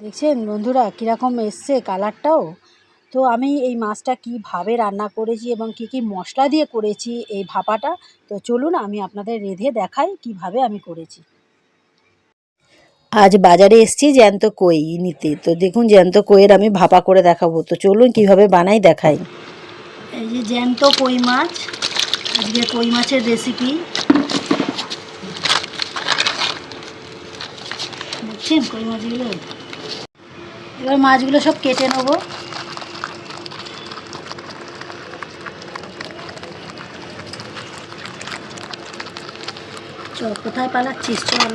দেখছেন বন্ধুরা কীরকম এসছে কালারটাও। তো আমি এই মাছটা কীভাবে রান্না করেছি এবং কী কী মশলা দিয়ে করেছি এই ভাপাটা, তো চলুন আমি আপনাদের রেঁধে দেখাই কিভাবে আমি করেছি। আজ বাজারে এসেছি জ্যান্ত কই নিতে, তো দেখুন জ্যান্ত কইয়ের আমি ভাপা করে দেখাবো, তো চলুন কিভাবে বানাই দেখাই। এই যে জ্যান্ত কই মাছ, আজকে কই মাছের রেসিপি। দেখছেন কই মাছগুলো, এবার মাছগুলো সব কেটে নেবো। চল কোথায় পালাচ্ছিস, চল।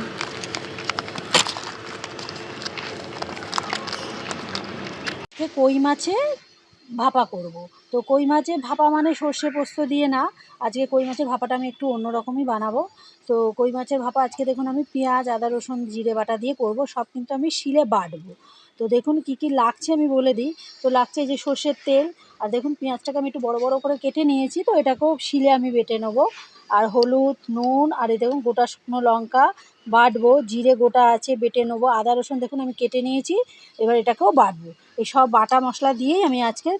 কই মাছে ভাপা করব, তো কই মাছে ভাপা মানে সর্ষে পোস্ত দিয়ে না, আজকে কই মাছের ভাপাটা আমি একটু অন্যরকমই বানাবো। তো কই মাছের ভাপা আজকে দেখুন আমি পেঁয়াজ আদা রসুন জিরে বাটা দিয়ে করব, সব কিন্তু আমি শিলে বাটবো। তো দেখুন কি কি লাগছে আমি বলে দিই। তো লাগছে এই যে সর্ষের তেল, আর দেখুন পেঁয়াজটাকে আমি একটু বড় বড় করে কেটে নিয়েছি, তো এটাকেও শিলে আমি বেটে নেবো। আর হলুদ নুন, আর এই দেখুন গোটা শুকনো লঙ্কা বাটবো, জিরে গোটা আছে বেটে নেবো, আদা রসুন দেখুন আমি কেটে নিয়েছি, এবার এটাকেও বাটবো। এই সব বাটা মশলা দিয়েই আমি আজকে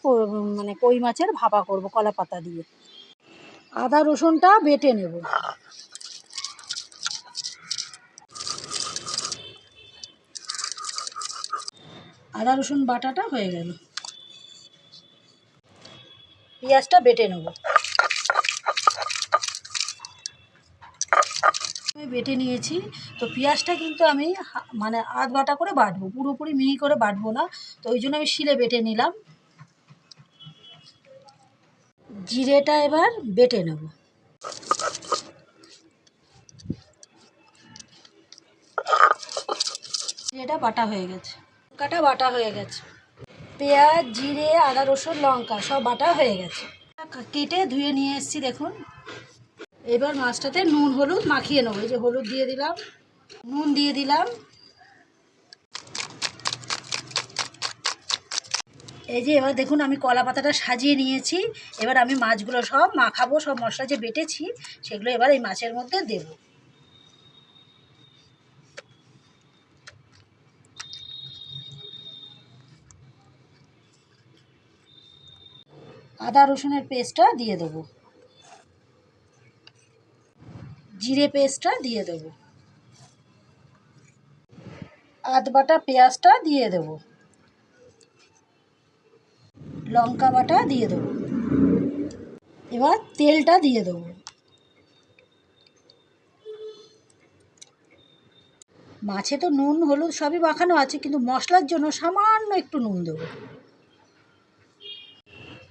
মানে কই মাছের ভাপা করব কলা পাতা দিয়ে। আদা রসুনটা বেটে নেব। আদা রসুন বাটাটা হয়ে গেল, পেঁয়াজটা বেটে নেব। আমি বেটে নিয়েছি, তো পেঁয়াজটা কিন্তু আমি মানে আধ বাটা করে বাটবো, পুরোপুরি মিহি করে বাটবো না, তো ওই জন্য আমি শিলে বেটে নিলাম। জিরেটা এবার বেটে নেব। জিরেটা বাটা হয়ে গেছে, লঙ্কাটা বাটা হয়ে গেছে, পেঁয়াজ জিরে আদা রসুন লঙ্কা সব বাটা হয়ে গেছে, কেটে ধুয়ে নিয়ে এসেছি দেখুন। এবার মাছটাতে নুন হলুদ মাখিয়ে নেবো, এই যে হলুদ দিয়ে দিলাম, নুন দিয়ে দিলাম। এই যে এবার দেখুন আমি কলা পাতাটা সাজিয়ে নিয়েছি, এবার আমি মাছগুলো সব মাখাবো, সব মশলা যে বেটেছি সেগুলো এবার এই মাছের মধ্যে দেব। আদা রসুনের পেস্টটা দিয়ে দেবো, জিরে পেস্টটা দিয়ে দেবো, আধ বাটা পেঁয়াজটা দিয়ে দেবো, লঙ্কা বাটা দিয়ে দেবো, এবার তেলটা দিয়ে দেবো। মাছে তো নুন হলুদ সবই মাখানো আছে, কিন্তু মশলার জন্য সামান্য একটু নুন দেবো।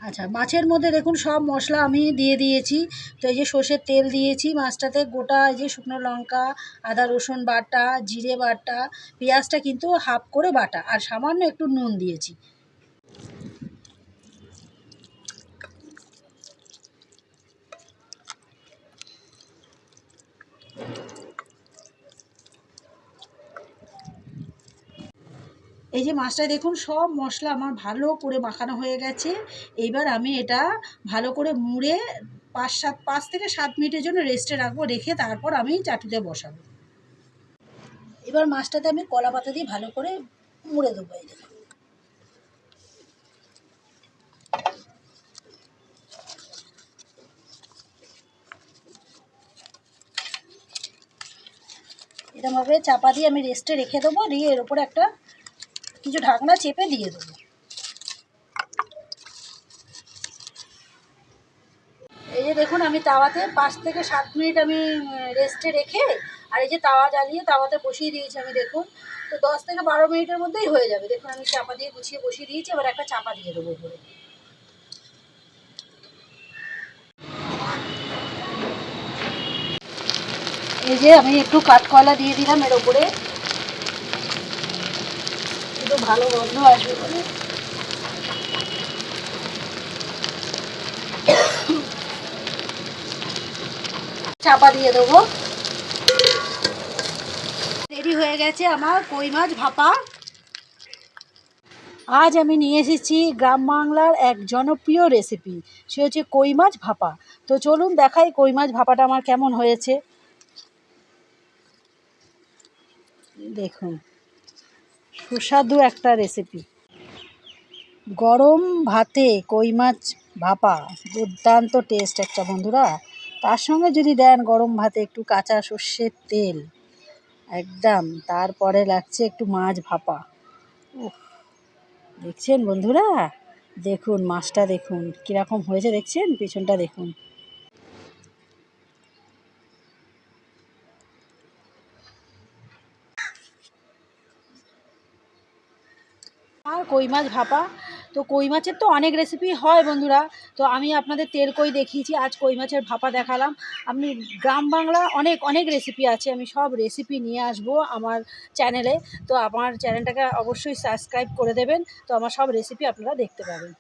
আচ্ছা, মাছের মধ্যে দেখুন সব মশলা আমি দিয়ে দিয়েছি। তো এই যে সর্ষের তেল দিয়েছি মাছটাতে, গোটা এই যে শুকনো লঙ্কা আদা রসুন বাটা জিরে বাটা, পেঁয়াজটা কিন্তু হাফ করে বাটা, আর সামান্য একটু নুন দিয়েছি। এই যে মাছটায় দেখুন সব মশলা আমার ভালো করে মাখানো হয়ে গেছে। এইবার আমি এটা ভালো করে মুড়ে 5 থেকে 7 মিনিটের জন্য রেস্টে রাখবো, রেখে তারপর আমি চাটুতে বসাবো। এবার মাছটাতে আমি কলা পাতা দিয়ে ভালো করে মুড়ে দেবো। এই দেখুন, এরকমভাবে চাপা দিয়ে আমি রেস্টে রেখে দেবো, দিয়ে এর উপরে একটা কিছু ঢাকনা চেপে দিয়ে দেবো। এই যে দেখুন আমি তাওয়াতে 5 থেকে 7 মিনিট আমি রেস্টে রেখে, আর এই যে তাওয়া জ্বালিয়ে তাওয়াতে বসিয়ে দিয়েছি আমি দেখুন। তো 10 থেকে 12 মিনিটের মধ্যেই হয়ে যাবে। দেখুন আমি চাপা দিয়ে গুছিয়ে বসিয়ে দিয়েছি, এবার একটা চাপা দিয়ে দেবো উপরে। এই যে আমি একটু কাঠকয়লা দিয়ে দিলাম এর উপরে, একটু ভালো গন্ধ আসবে বলে। চাপা দিয়ে দেবো। রেডি হয়ে গেছে আমার কই মাছ ভাপা। আজ আমি নিয়ে এসেছি গ্রাম বাংলার এক জনপ্রিয় রেসিপি, সে হচ্ছে কই মাছ ভাপা। তো চলুন দেখাই কই মাছ ভাপাটা আমার কেমন হয়েছে। দেখুন সুস্বাদু একটা রেসিপি। গরম ভাতে কই মাছ ভাপা দুর্দান্ত টেস্ট একটা বন্ধুরা। তার সঙ্গে যদি দেন গরম ভাতে একটু কাঁচা সর্ষের তেল, একদম তারপরে লাগছে একটু মাছ ভাপা। উফ, দেখছেন বন্ধুরা, দেখুন মাছটা দেখুন কীরকম হয়েছে, দেখছেন পিছনটা দেখুন। আর কই মাছ ভাপা, তো কই মাছের তো অনেক রেসিপি হয় বন্ধুরা। তো আমি আপনাদের তেল কই দেখিয়েছি, আজ কই মাছের ভাপা দেখালাম। আমি গ্রাম বাংলা অনেক অনেক রেসিপি আছে, আমি সব রেসিপি নিয়ে আসবো আমার চ্যানেলে। তো আমার চ্যানেলটাকে অবশ্যই সাবস্ক্রাইব করে দেবেন, তো আমার সব রেসিপি আপনারা দেখতে পাবেন।